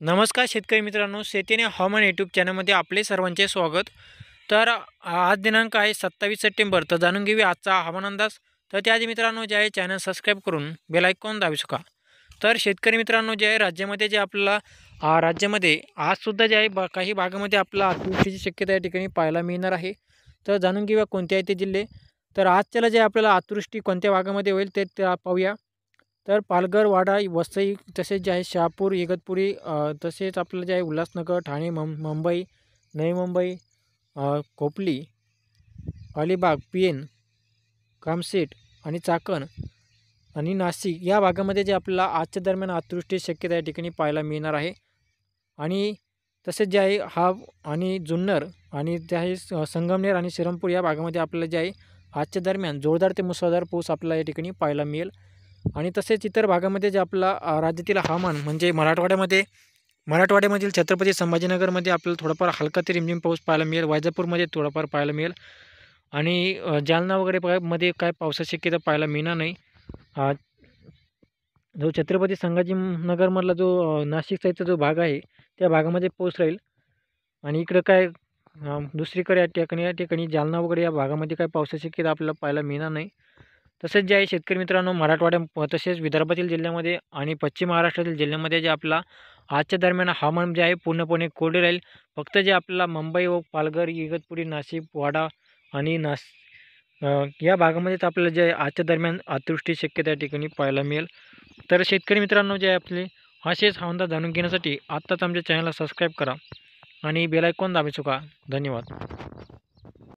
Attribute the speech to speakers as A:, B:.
A: नमस्कार शेतकरी मित्रांनो, शेतीने हवामान यूट्यूब चॅनलमध्ये आपले सर्वांचे स्वागत. तर आज दिनांक आहे 27 सप्टेंबर. तर जाणून घेऊया आजचा हवामान अंदाज. तर त्याआधी मित्रांनो जे आहे चॅनल सबस्क्राईब करून बेल आयकॉन दाबू शका. तर शेतकरी मित्रांनो जे आहे राज्यामध्ये जे आपल्याला राज्यामध्ये आजसुद्धा जे आहे काही भागामध्ये आपल्याला अतिवृष्टीची शक्यता या ठिकाणी पाहायला मिळणार आहे. तर जाणून घेऊया कोणते आहे ते जिल्हे. तर आजच्याला जे आपल्याला अतिवृष्टी कोणत्या भागामध्ये होईल ते पाहूया. तर पालघर, वाडा, वसई तसेच जे आहे शहापूर, इगतपुरी तसेच आपलं जे आहे उल्हासनगर, ठाणे, मुंबई, नवी मुंबई, खोपली, अलिबाग, पेण, कामशेत आणि चाकण आणि नाशिक या भागामध्ये जे आपल्याला आजच्या दरम्यान अतिवृष्टीची शक्यता या ठिकाणी पाहायला मिळणार आहे. आणि तसेच जे आहे आणि जुन्नर आणि जे आहे संगमनेर आणि श्रीरामपूर या भागामध्ये आपल्याला जे आहे आजच्या दरम्यान जोरदार ते मुसळधार पाऊस आपल्याला या ठिकाणी पाहायला मिळेल. आणि तसेच इतर भागामध्ये जे आपला राज्यातील हवामान म्हणजे मराठवाड्यामधील छत्रपती संभाजीनगरमध्ये आपल्याला थोडाफार हलका ते रिमझिम पाऊस पाहायला मिळेल. वैजापूरमध्ये थोडाफार पाहायला मिळेल आणि जालना वगैरे मध्ये काय पावसाची शक्यता पाहायला मिळणार नाही. अ, जो छत्रपती संभाजीनगरमधला जो नाशिक साईडचा जो भाग आहे त्या भागामध्ये पाऊस राहील. आणि इकडं काय दुसरीकडे या ठिकाणी जालना वगैरे या भागामध्ये काय पावसाची शक्यता आपल्याला पाहायला मिळणार नाही. तसेच जे आहे शेतकरी मित्रांनो तसेच विदर्भातील जिल्ह्यामध्ये आणि पश्चिम महाराष्ट्रातील जिल्ह्यामध्ये जे आपला आजच्या दरम्यान हवामान जे आहे पूर्णपणे कोरडे राहील. फक्त जे आपल्याला मुंबई व पालघर, इगतपुरी, नाशिक, वाडा आणि या भागामध्येच आपल्याला जे आहे आजच्या दरम्यान अतिवृष्टीची शक्यता या ठिकाणी पाहायला मिळेल. तर शेतकरी मित्रांनो जे आहे आपले असेच हवामान जाणून घेण्यासाठी आत्ताच आमच्या चॅनलला सबस्क्राईब करा आणि बेल आयकॉन दाबू नका. धन्यवाद.